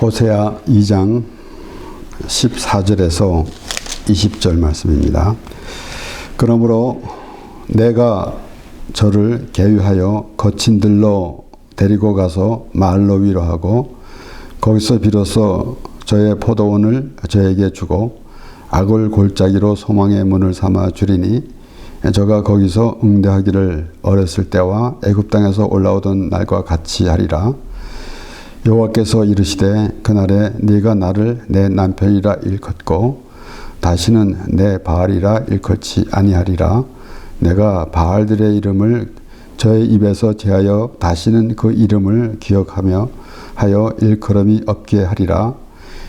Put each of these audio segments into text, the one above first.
호세아 2장 14절에서 20절 말씀입니다. 그러므로 내가 저를 계유하여 거친 들로 데리고 가서 마을로 위로하고 거기서 비로소 저의 포도원을 저에게 주고 악을 골짜기로 소망의 문을 삼아 주리니 저가 거기서 응대하기를 어렸을 때와 애굽 땅에서 올라오던 날과 같이 하리라. 여호와께서 이르시되 그날에 네가 나를 내 남편이라 일컫고 다시는 내 바알이라 일컫지 아니하리라. 내가 바알들의 이름을 저의 입에서 제하여 다시는 그 이름을 기억하며 하여 일컬음이 없게 하리라.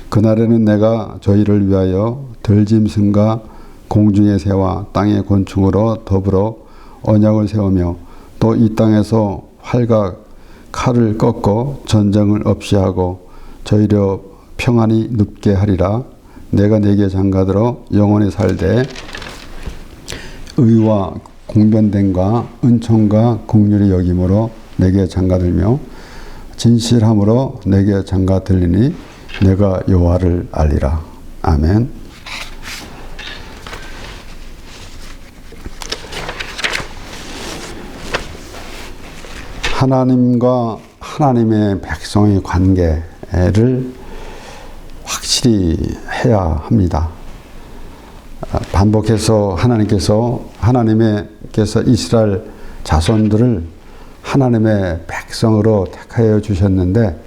그날에는 내가 저희를 위하여 들짐승과 공중의 새와 땅의 곤충으로 더불어 언약을 세우며 또 이 땅에서 활과 칼을 꺾고 전쟁을 없이 하고 저희로 평안히 눕게 하리라. 내가 네게 장가들어 영원히 살되 의와 공변됨과 은총과 긍휼이 여김으로 내게 장가들며 진실함으로 내게 장가들리니 내가 여호와를 알리라. 아멘. 하나님과 하나님의 백성의 관계를 확실히 해야 합니다. 반복해서 하나님께서 이스라엘 자손들을 하나님의 백성으로 택하여 주셨는데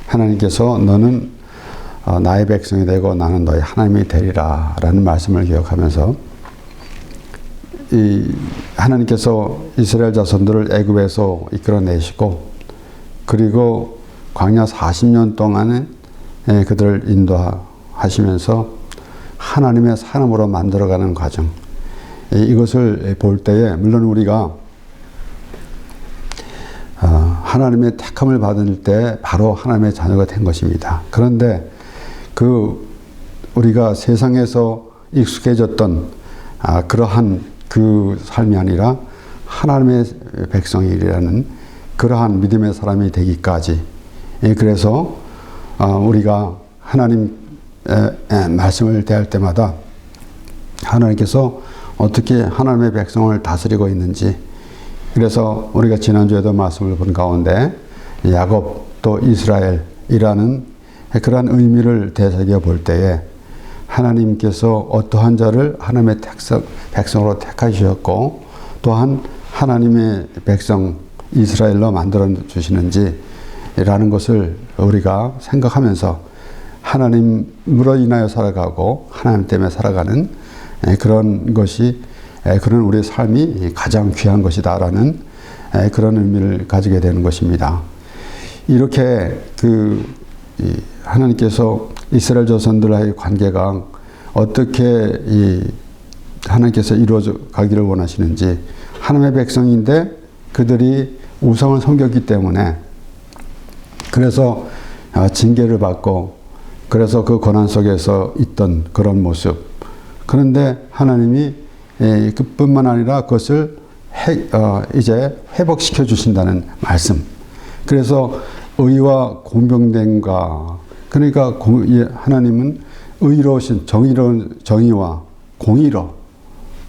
하나님께서 너는 나의 백성이 되고 나는 너의 하나님이 되리라 라는 말씀을 기억하면서 하나님께서 이스라엘 자손들을 애굽에서 이끌어내시고 그리고 광야 40년 동안에 그들을 인도하시면서 하나님의 사람으로 만들어가는 과정, 이것을 볼 때에 물론 우리가 하나님의 택함을 받을 때 바로 하나님의 자녀가 된 것입니다. 그런데 우리가 세상에서 익숙해졌던 그러한 그 삶이 아니라 하나님의 백성이라는 그러한 믿음의 사람이 되기까지, 그래서 우리가 하나님 말씀을 대할 때마다 하나님께서 어떻게 하나님의 백성을 다스리고 있는지, 그래서 우리가 지난주에도 말씀을 본 가운데 야곱 또 이스라엘이라는 그러한 의미를 되새겨 볼 때에 하나님께서 어떠한 자를 하나님의 백성으로 택하셨고 또한 하나님의 백성 이스라엘로 만들어 주시는지라는 것을 우리가 생각하면서 하나님으로 인하여 살아가고 하나님 때문에 살아가는 그런 것이 그런 우리의 삶이 가장 귀한 것이다라는 그런 의미를 가지게 되는 것입니다. 이렇게 하나님께서 이스라엘 자손들과의 관계가 어떻게 하나님께서 이루어져 가기를 원하시는지, 하나님의 백성인데 그들이 우상을 섬겼기 때문에 그래서 징계를 받고 그래서 그 고난 속에서 있던 그런 모습, 그런데 하나님이 그뿐만 아니라 그것을 이제 회복시켜 주신다는 말씀. 그래서 의와 공평됨과, 그러니까 하나님은 의로우신 정의로운 정의와 공의로,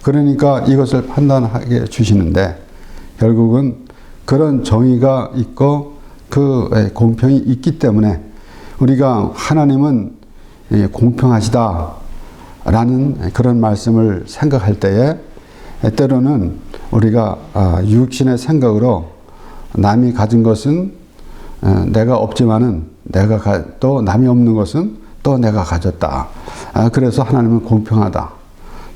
그러니까 이것을 판단하게 주시는데 결국은 그런 정의가 있고 그 공평이 있기 때문에 우리가 하나님은 공평하시다라는 그런 말씀을 생각할 때에 때로는 우리가 육신의 생각으로 남이 가진 것은 내가 없지만은 또 남이 없는 것은 또 내가 가졌다. 그래서 하나님은 공평하다.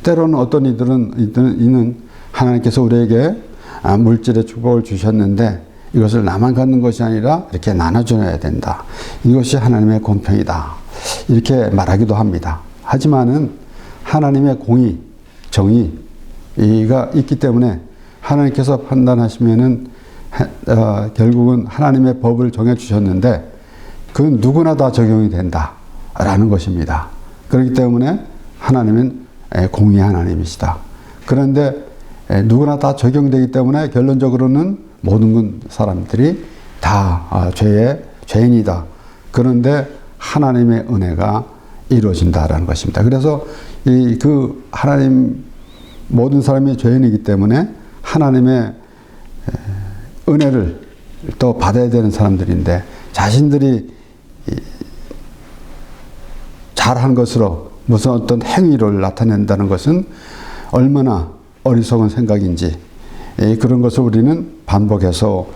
때로는 어떤 이는 하나님께서 우리에게 물질의 축복을 주셨는데 이것을 나만 갖는 것이 아니라 이렇게 나눠줘야 된다. 이것이 하나님의 공평이다. 이렇게 말하기도 합니다. 하지만은 하나님의 공의, 정의가 있기 때문에 하나님께서 판단하시면은 결국은 하나님의 법을 정해주셨는데 그건 누구나 다 적용이 된다라는 것입니다. 그렇기 때문에 하나님은 공의의 하나님이시다. 그런데 누구나 다 적용되기 때문에 결론적으로는 모든 사람들이 다 죄인이다. 그런데 하나님의 은혜가 이루어진다라는 것입니다. 그래서 그 하나님 모든 사람이 죄인이기 때문에 하나님의 은혜를 또 받아야 되는 사람들인데 자신들이 잘한 것으로 무슨 어떤 행위를 나타낸다는 것은 얼마나 어리석은 생각인지 그런 것을 우리는 반복해서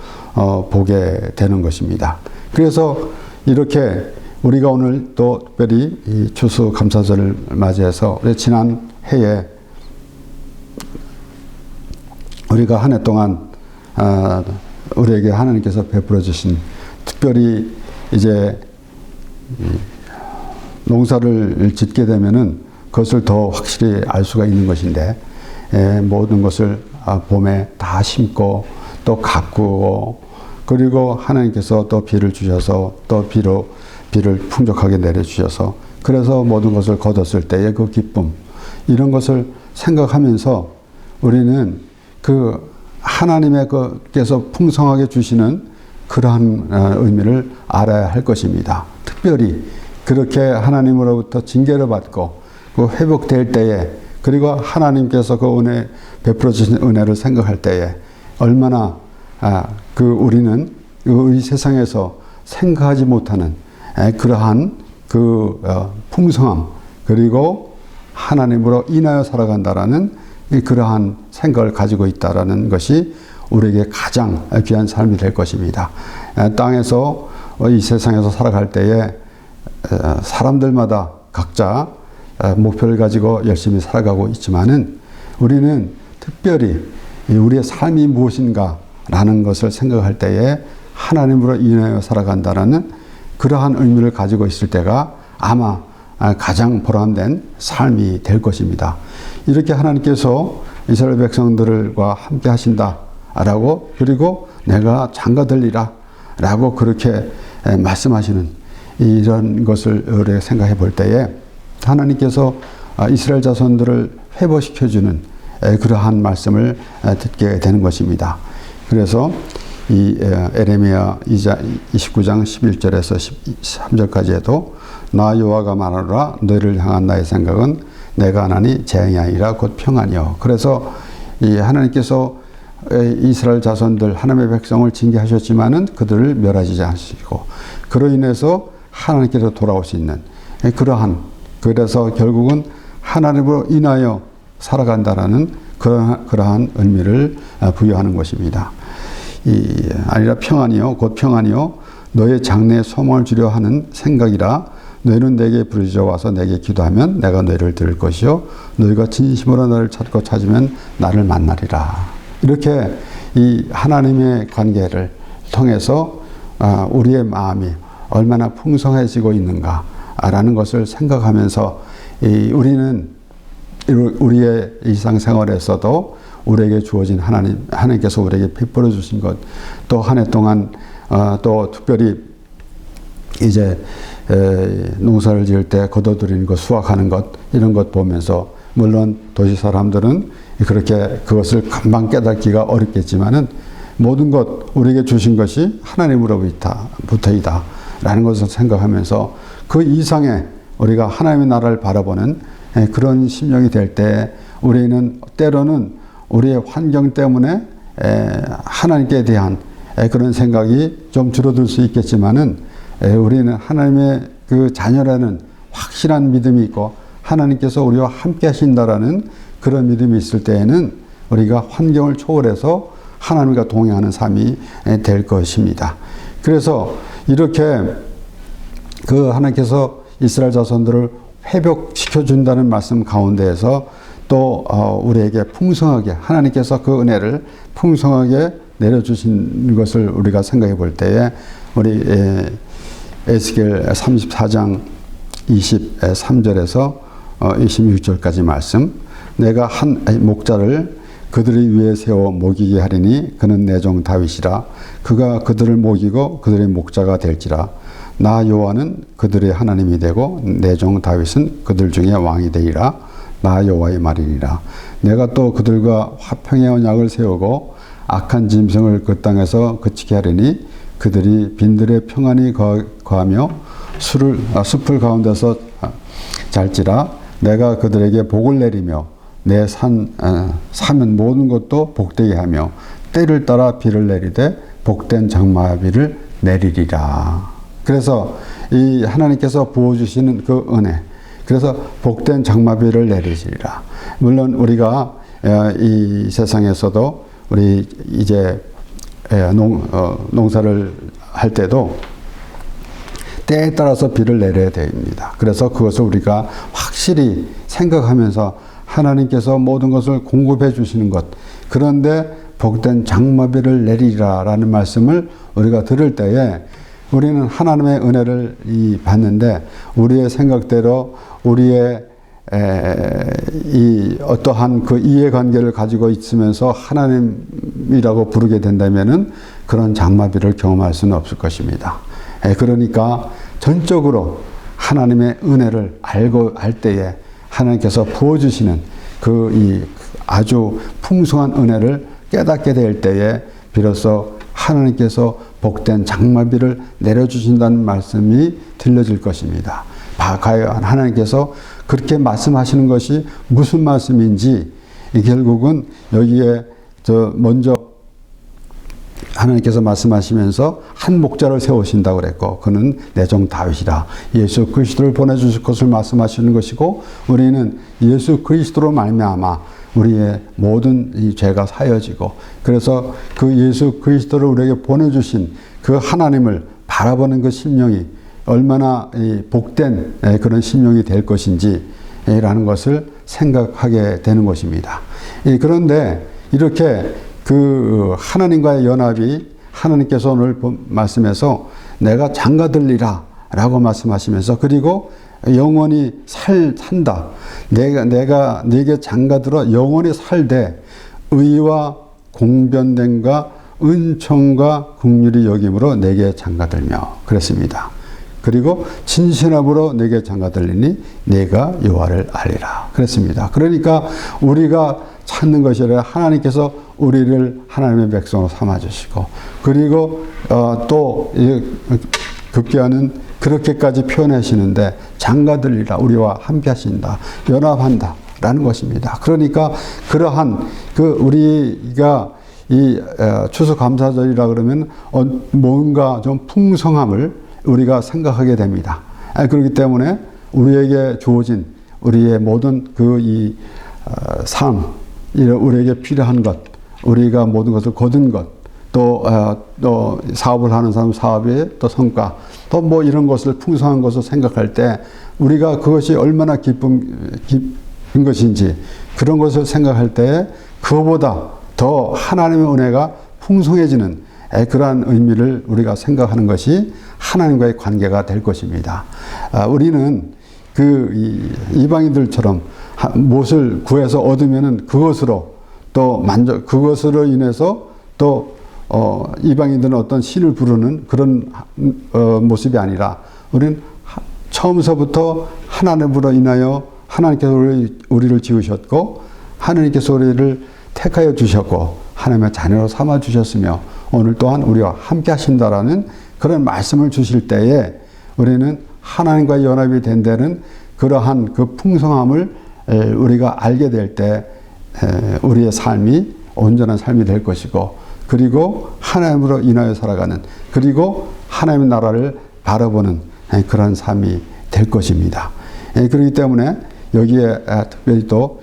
보게 되는 것입니다. 그래서 이렇게 우리가 오늘 또 특별히 이 추수감사절을 맞이해서 우리 지난 해에 우리가 한 해 동안 우리에게 하나님께서 베풀어 주신 특별히 이제 농사를 짓게 되면은 그것을 더 확실히 알 수가 있는 것인데 모든 것을 봄에 다 심고 또 가꾸고 그리고 하나님께서 또 비를 주셔서 또 비를 풍족하게 내려주셔서 그래서 모든 것을 거뒀을 때의 그 기쁨 이런 것을 생각하면서 우리는 그 하나님께서 풍성하게 주시는 그러한 의미를 알아야 할 것입니다. 특별히 그렇게 하나님으로부터 징계를 받고 그 회복될 때에 그리고 하나님께서 그 은혜 베풀어 주신 은혜를 생각할 때에 얼마나 우리는 이 세상에서 생각하지 못하는 그러한 그 풍성함 그리고 하나님으로 인하여 살아간다라는 그러한 생각을 가지고 있다라는 것이 우리에게 가장 귀한 삶이 될 것입니다. 땅에서 이 세상에서 살아갈 때에 사람들마다 각자 목표를 가지고 열심히 살아가고 있지만은 우리는 특별히 우리의 삶이 무엇인가라는 것을 생각할 때에 하나님으로 인하여 살아간다라는 그러한 의미를 가지고 있을 때가 아마 가장 보람된 삶이 될 것입니다. 이렇게 하나님께서 이스라엘 백성들과 함께 하신다라고 그리고 내가 장가들리라 라고 그렇게 말씀하시는 이런 것을 우리가 생각해 볼 때에 하나님께서 이스라엘 자손들을 회복시켜주는 그러한 말씀을 듣게 되는 것입니다. 그래서 이 에레미야 29장 11절에서 13절까지에도 나 여호와가 말하노라 너희를 향한 나의 생각은 내가 하나니 재앙이 아니라 곧 평안이요. 그래서 이 하나님께서 이스라엘 자손들 하나님의 백성을 징계하셨지만은 그들을 멸하지 않으시고 그로 인해서 하나님께서 돌아올 수 있는 그러한 그래서 결국은 하나님으로 인하여 살아간다라는 그러한 의미를 부여하는 것입니다. 아니라 평안이요 곧 평안이요 너의 장래에 소망을 주려 하는 생각이라 너희는 내게 부르짖어 와서 내게 기도하면 내가 너희를 들을 것이요 너희가 진심으로 나를 찾고 찾으면 나를 만나리라. 이렇게 이 하나님의 관계를 통해서 우리의 마음이 얼마나 풍성해지고 있는가라는 것을 생각하면서 우리는 우리의 일상생활에서도 우리에게 주어진 하나님께서 우리에게 베풀어 주신 것, 또 한 해 동안 또 특별히 이제 농사를 지을 때 거둬들이는 것, 수확하는 것 이런 것 보면서 물론 도시 사람들은 그렇게 그것을 금방 깨닫기가 어렵겠지만은 모든 것 우리에게 주신 것이 하나님으로부터이다 라는 것을 생각하면서 그 이상의 우리가 하나님의 나라를 바라보는 그런 심령이 될 때 우리는 때로는 우리의 환경 때문에 하나님께 대한 그런 생각이 좀 줄어들 수 있겠지만은 우리는 하나님의 그 자녀라는 확실한 믿음이 있고 하나님께서 우리와 함께 하신다라는 그런 믿음이 있을 때에는 우리가 환경을 초월해서 하나님과 동행하는 삶이 될 것입니다. 그래서 이렇게 그 하나님께서 이스라엘 자손들을 회복시켜 준다는 말씀 가운데에서 또 우리에게 풍성하게 하나님께서 그 은혜를 풍성하게 내려주신 것을 우리가 생각해 볼 때에 우리 에스겔 34장 23절에서 26절까지 말씀 내가 한 목자를 그들의 위에 세워 먹이게 하리니 그는 내 종 다윗이라 그가 그들을 먹이고 그들의 목자가 될지라 나 여호와는 그들의 하나님이 되고 내 종 다윗은 그들 중에 왕이 되리라 나 여호와의 말이니라 내가 또 그들과 화평의 언약을 세우고 악한 짐승을 그 땅에서 그치게 하리니 그들이 빈들의 평안이 거하며 숲을 가운데서 잘지라 내가 그들에게 복을 내리며 내 사면 모든 것도 복되게 하며 때를 따라 비를 내리되 복된 장마비를 내리리라. 그래서 이 하나님께서 부어주시는 그 은혜, 그래서 복된 장마비를 내리시리라. 물론 우리가 이 세상에서도 우리 이제 농사를 할 때도 때에 따라서 비를 내려야 됩니다. 그래서 그것을 우리가 확실히 생각하면서 하나님께서 모든 것을 공급해 주시는 것, 그런데 복된 장마비를 내리라라는 말씀을 우리가 들을 때에 우리는 하나님의 은혜를 받는데 우리의 생각대로 우리의 이 어떠한 그 이해관계를 가지고 있으면서 하나님이라고 부르게 된다면은 그런 장마비를 경험할 수는 없을 것입니다. 그러니까 전적으로 하나님의 은혜를 알 때에 하나님께서 부어주시는 그 이 아주 풍성한 은혜를 깨닫게 될 때에 비로소 하나님께서 복된 장마비를 내려주신다는 말씀이 들려질 것입니다. 과연 하나님께서 그렇게 말씀하시는 것이 무슨 말씀인지 결국은 여기에 먼저 하나님께서 말씀하시면서 한 목자를 세우신다고 그랬고 그는 내 종 다윗이라 예수 그리스도를 보내주실 것을 말씀하시는 것이고 우리는 예수 그리스도로 말미암아 우리의 모든 이 죄가 사여지고 그래서 그 예수 그리스도를 우리에게 보내주신 그 하나님을 바라보는 그 심령이 얼마나 복된 그런 심령이 될 것인지라는 것을 생각하게 되는 것입니다. 그런데 이렇게 그 하나님과의 연합이 하나님께서 오늘 말씀에서 내가 장가들리라 라고 말씀하시면서 그리고 영원히 산다. 내가 네게 장가들어 영원히 살되 의와 공변됨과 은총과 긍휼이 여김으로 내게 장가들며 그랬습니다. 그리고 진실함으로 내게 장가들리니 내가 여호와를 알리라 그랬습니다. 그러니까 우리가 찾는 것이 아니라 하나님께서 우리를 하나님의 백성으로 삼아주시고 그리고 또 급기야는 그렇게까지 표현하시는데 장가들리라 우리와 함께 하신다 연합한다 라는 것입니다. 그러니까 그러한 우리가 이 추수감사절이라 그러면 뭔가 좀 풍성함을 우리가 생각하게 됩니다. 그렇기 때문에 우리에게 주어진 우리의 모든 삶, 우리에게 필요한 것, 우리가 모든 것을 거둔 것, 또 사업을 하는 사람 사업의 또 성과, 또 뭐 이런 것을 풍성한 것을 생각할 때 우리가 그것이 얼마나 기쁜 것인지 그런 것을 생각할 때 그거보다 더 하나님의 은혜가 풍성해지는 그러한 의미를 우리가 생각하는 것이 하나님과의 관계가 될 것입니다. 우리는 이방인들처럼 무엇을 구해서 얻으면은 그것으로 또 그것으로 인해서 또 이방인들은 어떤 신을 부르는 그런 모습이 아니라 우리는 처음서부터 하나님으로 인하여 하나님께서 우리를 지으셨고 하나님께서 우리를 택하여 주셨고 하나님의 자녀로 삼아 주셨으며 오늘 또한 우리와 함께 하신다라는 그런 말씀을 주실 때에 우리는 하나님과 연합이 된 데는 그러한 그 풍성함을 우리가 알게 될 때 우리의 삶이 온전한 삶이 될 것이고 그리고 하나님으로 인하여 살아가는 그리고 하나님의 나라를 바라보는 그런 삶이 될 것입니다. 그렇기 때문에 여기에 특별히 또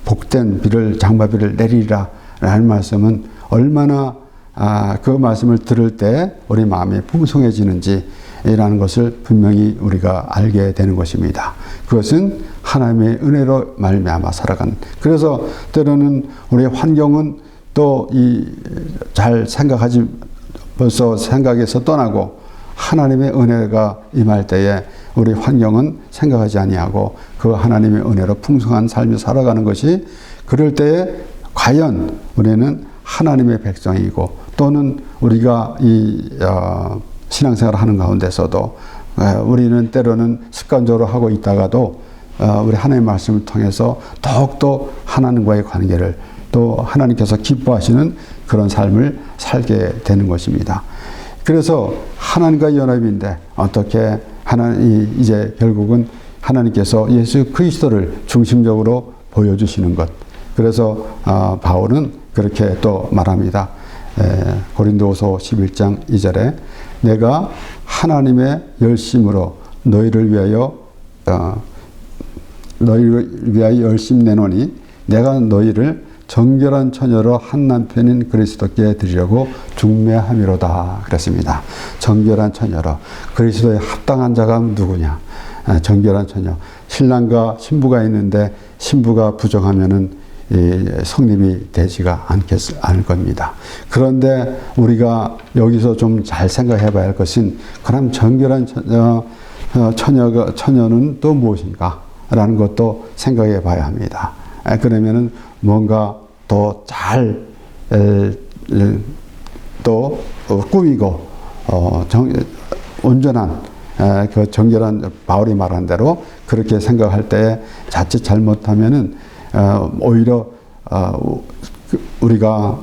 복된 비를 장마비를 내리라 라는 말씀은 얼마나 그 말씀을 들을 때 우리 마음이 풍성해지는지 라는 것을 분명히 우리가 알게 되는 것입니다. 그것은 하나님의 은혜로 말미암아 살아가는 그래서 때로는 우리의 환경은 또 잘 생각하지 벌써 생각에서 떠나고 하나님의 은혜가 임할 때에 우리 환경은 생각하지 아니하고 그 하나님의 은혜로 풍성한 삶을 살아가는 것이 그럴 때에 과연 우리는 하나님의 백성이고 또는 우리가 신앙생활을 하는 가운데서도 우리는 때로는 습관적으로 하고 있다가도 우리 하나님의 말씀을 통해서 더욱더 하나님과의 관계를 또 하나님께서 기뻐하시는 그런 삶을 살게 되는 것입니다. 그래서 하나님과 연합인데 어떻게 이제 결국은 하나님께서 예수 그리스도를 중심적으로 보여주시는 것. 그래서 바울은 그렇게 또 말합니다. 고린도후서 11장 2절에 내가 하나님의 열심으로 너희를 위하여 열심 내노니 내가 너희를 정결한 처녀로 한 남편인 그리스도께 드리려고 중매함이로다 그랬습니다. 정결한 처녀로. 그리스도에 합당한 자가 누구냐? 정결한 처녀. 신랑과 신부가 있는데 신부가 부정하면은 성립이 되지가 않을 겁니다. 그런데 우리가 여기서 좀 잘 생각해 봐야 할 것은 그럼 정결한 처녀는 또 무엇인가? 라는 것도 생각해 봐야 합니다. 그러면은 뭔가 더 잘 또 꾸미고 온전한 그 정결한 바울이 말한 대로 그렇게 생각할 때 자칫 잘못하면은 오히려 우리가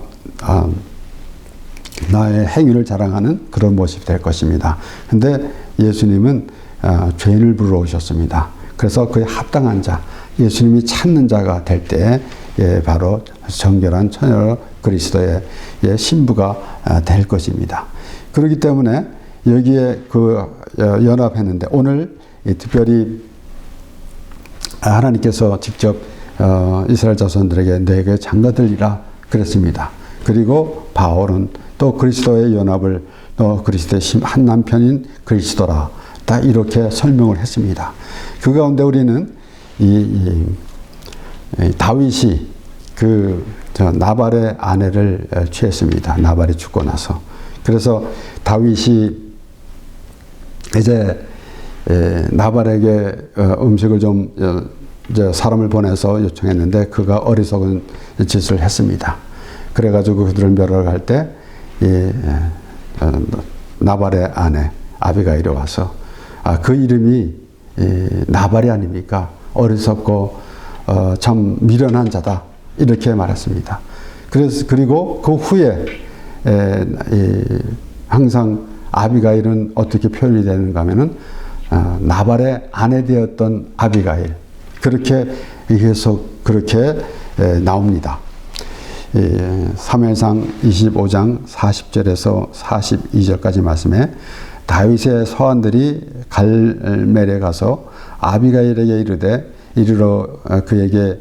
나의 행위를 자랑하는 그런 모습이 될 것입니다. 근데 예수님은 죄인을 부르러 오셨습니다. 그래서 그에 합당한 자, 예수님이 찾는 자가 될 때 바로 정결한 처녀 그리스도의 신부가 될 것입니다. 그렇기 때문에 여기에 연합했는데 오늘 특별히 하나님께서 직접 이스라엘 자손들에게 내게 장가들리라 그랬습니다. 그리고 바울은 또 그리스도의 연합을 또 그리스도의 한 남편인 그리스도라 다 이렇게 설명을 했습니다. 그 가운데 우리는 다윗이 나발의 아내를 취했습니다. 나발이 죽고 나서. 그래서 다윗이 이제 나발에게 음식을 좀 사람을 보내서 요청했는데 그가 어리석은 짓을 했습니다. 그래가지고 그들을 멸하할 때 나발의 아내 아비가일이 와서 그 이름이 나발이 아닙니까? 어리석고 참 미련한 자다 이렇게 말했습니다. 그리고 그 후에 항상 아비가일은 어떻게 표현이 되는가 하면은 나발의 아내 되었던 아비가일 그렇게 계속 그렇게 나옵니다. 사무엘상 25장 40절에서 42절까지 말씀에 다윗의 서한들이 갈멜에 가서 아비가일에게 이르러 그에게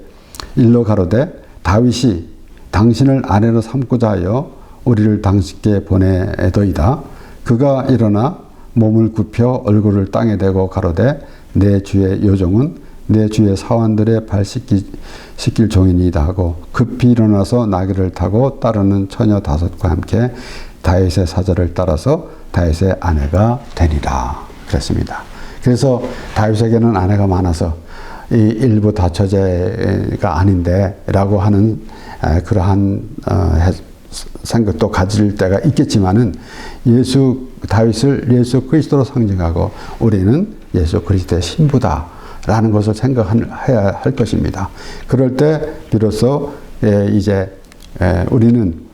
일러 가로되 다윗이 당신을 아내로 삼고자 하여 우리를 당신께 보내더이다. 그가 일어나 몸을 굽혀 얼굴을 땅에 대고 가로되 내 주의 요종은 내 주의 사환들의 발 씻길 종이니이다 하고 급히 일어나서 나귀를 타고 따르는 처녀 5과 함께 다윗의 사자를 따라서 다윗의 아내가 되니라 그랬습니다. 그래서 다윗에게는 아내가 많아서 이 일부 다처제가 아닌데 라고 하는 그러한 생각도 가질 때가 있겠지만은 다윗을 예수 그리스도로 상징하고 우리는 예수 그리스도의 신부다 라는 것을 생각해야 할 것입니다. 그럴 때 비로소 이제 우리는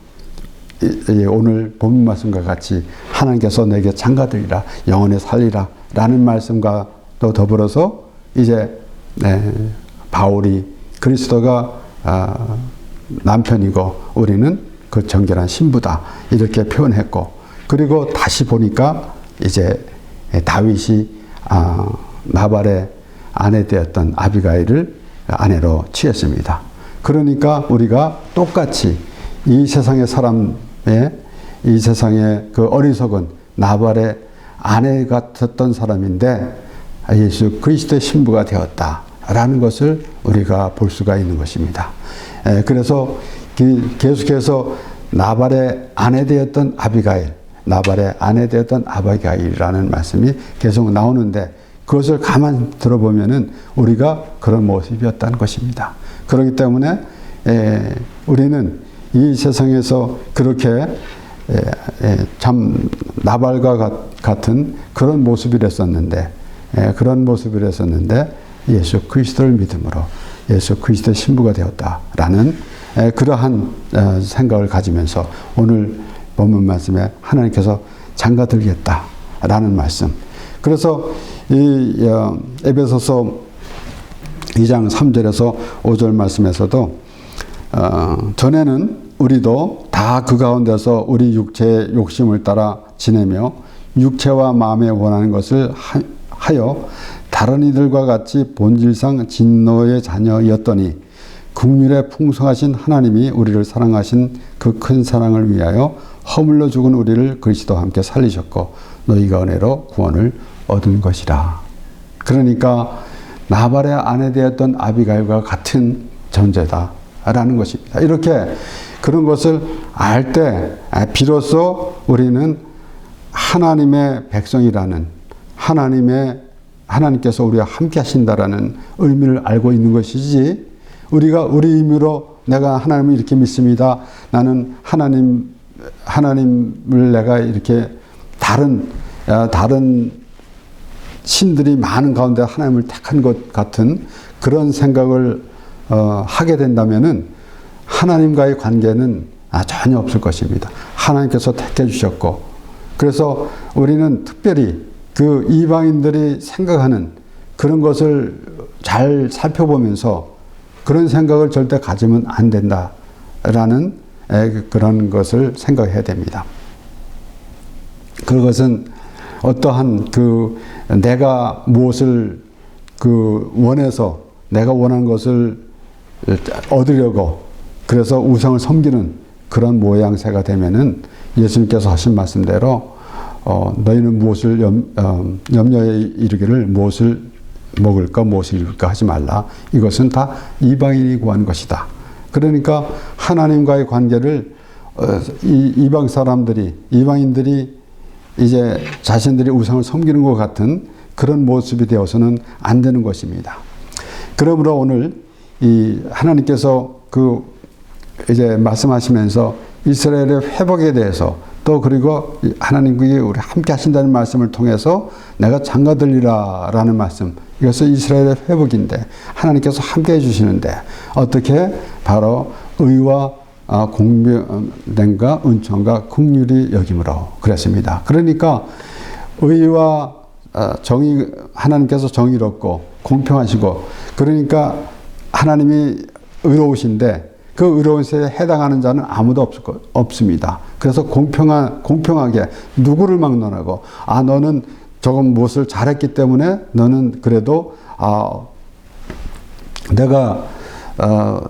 오늘 본문 말씀과 같이 하나님께서 내게 장가들이라 영원히 살리라 라는 말씀과 또 더불어서 이제 바울이 그리스도가 남편이고 우리는 그 정결한 신부다 이렇게 표현했고 그리고 다시 보니까 이제 다윗이 나발의 아내 되었던 아비가일을 아내로 취했습니다. 그러니까 우리가 똑같이 이 세상의 이 세상의 그 어리석은 나발의 아내 같았던 사람인데 예수 그리스도의 신부가 되었다라는 것을 우리가 볼 수가 있는 것입니다. 그래서 계속해서 나발의 아내 되었던 아비가일, 나발의 아내 되었던 아비가일이라는 말씀이 계속 나오는데 그것을 가만 들어보면은 우리가 그런 모습이었다는 것입니다. 그렇기 때문에 우리는 이 세상에서 그렇게 참 나발과 같은 그런 모습이랬었는데 예수 그리스도를 믿음으로 예수 그리스도의 신부가 되었다라는 그러한 생각을 가지면서 오늘 본문 말씀에 하나님께서 장가들겠다라는 말씀. 그래서 이 에베소서 2장 3절에서 5절 말씀에서도 전에는 우리도 다 그 가운데서 우리 육체의 욕심을 따라 지내며 육체와 마음에 원하는 것을 하여 다른 이들과 같이 본질상 진노의 자녀였더니 긍휼에 풍성하신 하나님이 우리를 사랑하신 그 큰 사랑을 위하여 허물로 죽은 우리를 그리스도와 함께 살리셨고 너희가 은혜로 구원을 얻은 것이라. 그러니까 나발의 아내 되었던 아비가일과 같은 존재다라는 것입니다. 이렇게 그런 것을 알 때 비로소 우리는 하나님의 백성이라는 하나님께서 우리와 함께 하신다라는 의미를 알고 있는 것이지, 우리가 우리 의미로 내가 하나님을 이렇게 믿습니다. 나는 하나님을 내가 이렇게 다른 신들이 많은 가운데 하나님을 택한 것 같은 그런 생각을 하게 된다면은 하나님과의 관계는 전혀 없을 것입니다. 하나님께서 택해 주셨고, 그래서 우리는 특별히 그 이방인들이 생각하는 그런 것을 잘 살펴보면서 그런 생각을 절대 가지면 안 된다라는 그런 것을 생각해야 됩니다. 그것은 어떠한 내가 무엇을 원해서 내가 원하는 것을 얻으려고 그래서 우상을 섬기는 그런 모양새가 되면은 예수님께서 하신 말씀대로 너희는 무엇을 염려에 이르기를 무엇을 먹을까 무엇을 입을까 하지 말라. 이것은 다 이방인이 구한 것이다. 그러니까 하나님과의 관계를 이방인들이 이제 자신들이 우상을 섬기는 것 같은 그런 모습이 되어서는 안 되는 것입니다. 그러므로 오늘 이 하나님께서 이제 말씀하시면서 이스라엘의 회복에 대해서 또 그리고 하나님과 우리 함께 하신다는 말씀을 통해서 내가 장가들리라라는 말씀, 이것은 이스라엘의 회복인데 하나님께서 함께 해주시는데 어떻게 바로 의와 공명됨과 은총과 긍휼이 여김으로 그랬습니다. 그러니까 의와 정의, 하나님께서 정의롭고 공평하시고, 그러니까 하나님이 의로우신데 그 의로운에 해당하는 자는 아무도 없습니다. 그래서 공평하게 누구를 막론하고 너는 조금 무엇을 잘했기 때문에 너는 그래도 내가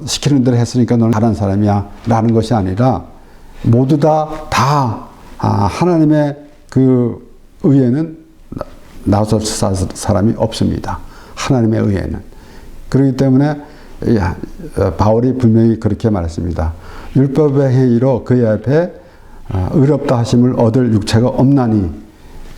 시키는 대로 했으니까 너는 잘한 사람이야 라는 것이 아니라 모두 다 하나님의 그 의에는 나설 사람이 없습니다. 하나님의 의에는. 그렇기 때문에 바울이 분명히 그렇게 말했습니다. 율법의 행위로 그의 앞에 의롭다 하심을 얻을 육체가 없나니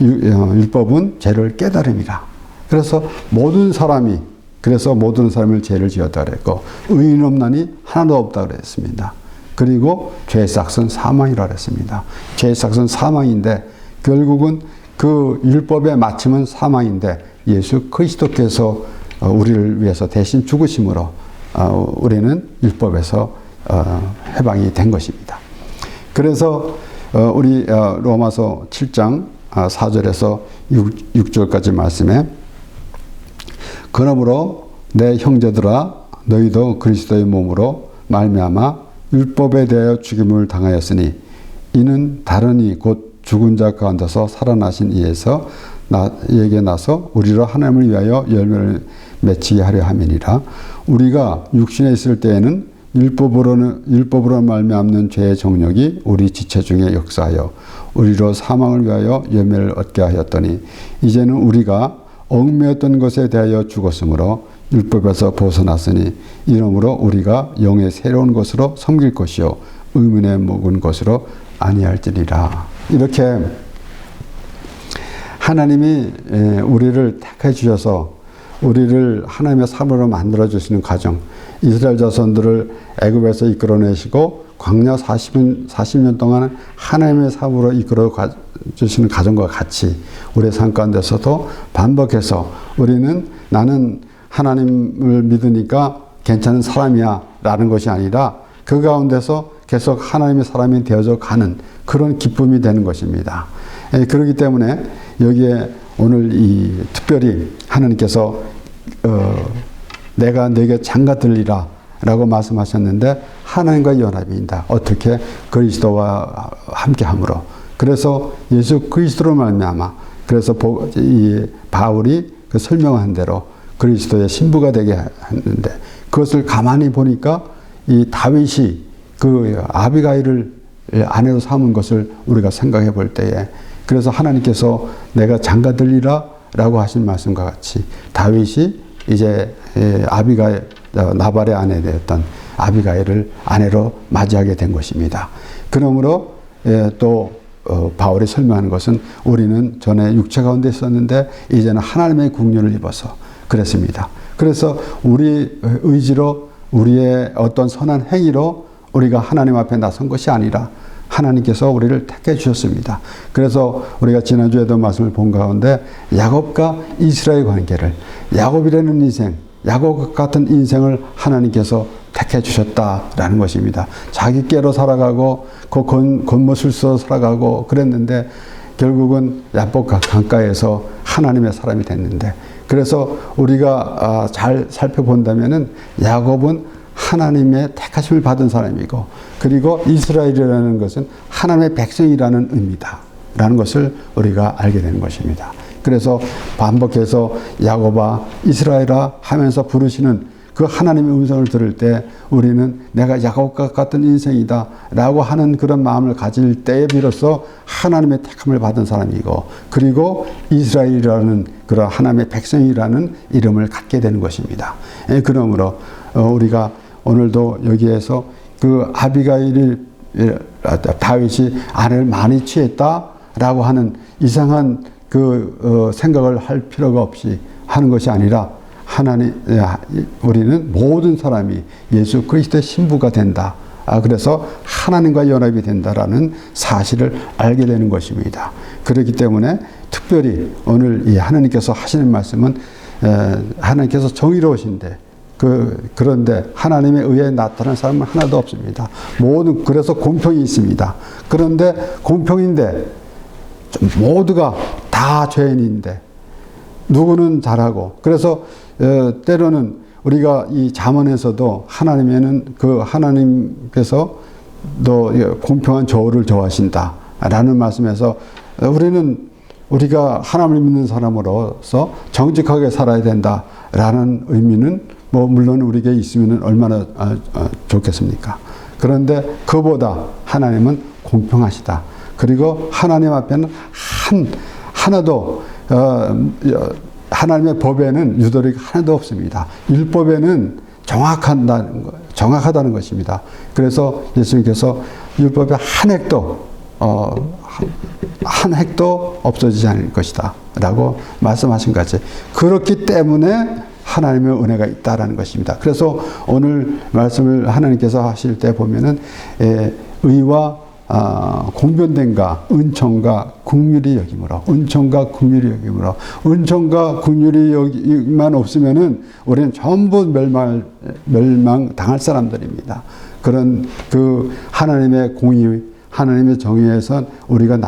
율법은 죄를 깨달음이라. 그래서 모든 사람을 죄를 지었다 그랬고 의인 없나니 하나도 없다 그랬습니다. 그리고 죄의 삭은 사망이라 그랬습니다. 죄의 삭은 사망인데 결국은 그 율법의 마침은 사망인데 예수 그리스도께서 우리를 위해서 대신 죽으심으로 우리는 율법에서 해방이 된 것입니다. 그래서 우리 로마서 7장 4절에서 6절까지 말씀에 그러므로 내 형제들아 너희도 그리스도의 몸으로 말미암아 율법에 대하여 죽임을 당하였으니 이는 다른이 곧 죽은 자 가운데서 살아나신 이에서 나에게 나서 우리로 하나님을 위하여 열매를 맺히게 하려 함이니라. 우리가 육신에 있을 때에는 율법으로 말미암는 죄의 정욕이 우리 지체 중에 역사하여 우리로 사망을 위하여 열매를 얻게 하였더니 이제는 우리가 얽매였던 것에 대하여 죽었으므로 율법에서 벗어났으니 이러므로 우리가 영의 새로운 것으로 섬길 것이요 의문에 묵은 것으로 아니할지니라. 이렇게 하나님이 우리를 택해 주셔서 우리를 하나님의 사람으로 만들어 주시는 과정, 이스라엘 자손들을 애굽에서 이끌어내시고 광야 40년 동안 하나님의 사람으로 이끌어 주시는 과정과 같이 우리의 삶 가운데서도 반복해서 우리는 나는 하나님을 믿으니까 괜찮은 사람이야 라는 것이 아니라 그 가운데서 계속 하나님의 사람이 되어져 가는 그런 기쁨이 되는 것입니다. 그렇기 때문에 여기에 오늘 이 특별히 하나님께서 내가 네게 장가들리라 라고 말씀하셨는데 하나님과 연합입니다. 어떻게? 그리스도와 함께함으로. 그래서 예수 그리스도로 말미암아 그래서 이 바울이 그 설명한 대로 그리스도의 신부가 되게 했는데 그것을 가만히 보니까 이 다윗이 그 아비가일을 아내로 삼은 것을 우리가 생각해 볼 때에 그래서 하나님께서 내가 장가들리라 라고 하신 말씀과 같이 다윗이 이제 아비가일 나발의 아내 되었던 아비가일을 아내로 맞이하게 된 것입니다. 그러므로 또 바울이 설명하는 것은 우리는 전에 육체 가운데 있었는데 이제는 하나님의 국륜을 입어서 그랬습니다. 그래서 우리 의지로 우리의 어떤 선한 행위로 우리가 하나님 앞에 나선 것이 아니라 하나님께서 우리를 택해 주셨습니다. 그래서 우리가 지난주에도 말씀을 본 가운데 야곱과 이스라엘 관계를 야곱이라는 인생, 야곱 같은 인생을 하나님께서 택해 주셨다라는 것입니다. 자기 께로 살아가고 그 겉멋을 써 살아가고 그랬는데 결국은 야복 강가에서 하나님의 사람이 됐는데 그래서 우리가 잘 살펴본다면은 야곱은 하나님의 택하심을 받은 사람이고 그리고 이스라엘이라는 것은 하나님의 백성이라는 의미다 라는 것을 우리가 알게 되는 것입니다. 그래서 반복해서 야곱아 이스라엘아 하면서 부르시는 그 하나님의 음성을 들을 때 우리는 내가 야곱과 같은 인생이다 라고 하는 그런 마음을 가질 때에 비로소 하나님의 택함을 받은 사람이고 그리고 이스라엘이라는 그런 하나님의 백성이라는 이름을 갖게 되는 것입니다. 그러므로 우리가 오늘도 여기에서 그 아비가일이 다윗이 아내를 많이 취했다라고 하는 이상한 그 생각을 할 필요가 없이 하는 것이 아니라 우리는 모든 사람이 예수 그리스도의 신부가 된다. 그래서 하나님과 연합이 된다라는 사실을 알게 되는 것입니다. 그렇기 때문에 특별히 오늘 이 하나님께서 하시는 말씀은 하나님께서 정의로우신데 그런데 하나님의 의에 나타난 사람은 하나도 없습니다. 그래서 공평이 있습니다. 그런데 공평인데 모두가 다 죄인인데 누구는 잘하고 그래서 때로는 우리가 이 잠언에서도 하나님에는 그 하나님께서 또 공평한 저울을 저하신다라는 말씀에서 우리가 하나님을 믿는 사람으로서 정직하게 살아야 된다라는 의미는 물론 우리에게 있으면 얼마나 좋겠습니까? 그런데 그보다 하나님은 공평하시다. 그리고 하나님 앞에는 하나도 하나님의 법에는 유도리가 하나도 없습니다. 율법에는 정확하다는 것입니다. 그래서 예수님께서 율법의 한 획도 없어지지 않을 것이다 라고 말씀하신 것이 그렇기 때문에 하나님의 은혜가 있다라는 것입니다. 그래서 오늘 말씀을 하나님께서 하실 때 보면은 의와 공변됨과 은총과 국률이 여김으로 은총과 국률이 여기만 없으면은 우리는 전부 멸망 당할 사람들입니다. 그런 그 하나님의 공의, 하나님의 정의에선 우리가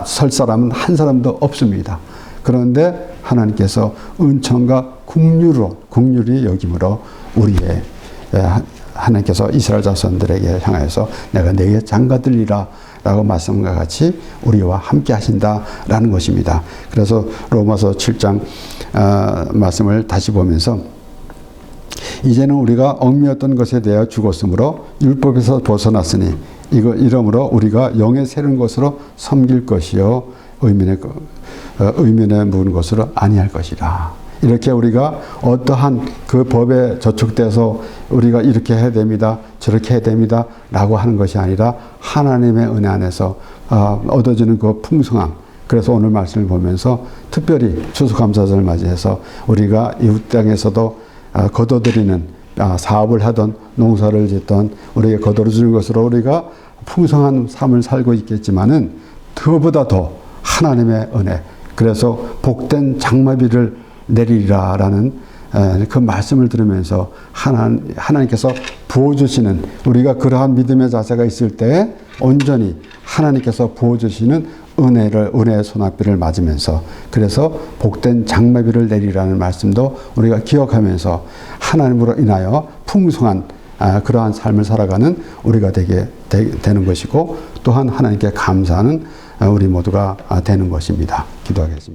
설 사람은 한 사람도 없습니다. 그런데 하나님께서 은총과 국률이 여김으로 우리의 하나님께서 이스라엘 자손들에게 향하여서 내가 네게 장가들리라 라고 말씀과 같이 우리와 함께 하신다라는 것입니다. 그래서 로마서 7장 말씀을 다시 보면서 이제는 우리가 얽매였던 것에 대하여 죽었으므로 율법에서 벗어났으니 이러므로 우리가 영에 새로운 것으로 섬길 것이요 의면에 묻은 것으로 아니할 것이라. 이렇게 우리가 어떠한 그 법에 저촉돼서 우리가 이렇게 해야 됩니다, 저렇게 해야 됩니다 라고 하는 것이 아니라 하나님의 은혜 안에서 얻어지는 그 풍성함. 그래서 오늘 말씀을 보면서 특별히 추수감사절을 맞이해서 우리가 이웃 땅에서도 거둬들이는 사업을 하던 농사를 짓던 우리에게 거둬주는 것으로 우리가 풍성한 삶을 살고 있겠지만은 그보다 더 하나님의 은혜, 그래서 복된 장마비를 내리리라라는 그 말씀을 들으면서 하나님께서 부어주시는, 우리가 그러한 믿음의 자세가 있을 때 온전히 하나님께서 부어주시는 은혜의 소낙비를 맞으면서, 그래서 복된 장마비를 내리라는 말씀도 우리가 기억하면서 하나님으로 인하여 풍성한 그러한 삶을 살아가는 우리가 되는 것이고, 또한 하나님께 감사하는 우리 모두가 되는 것입니다. 기도하겠습니다.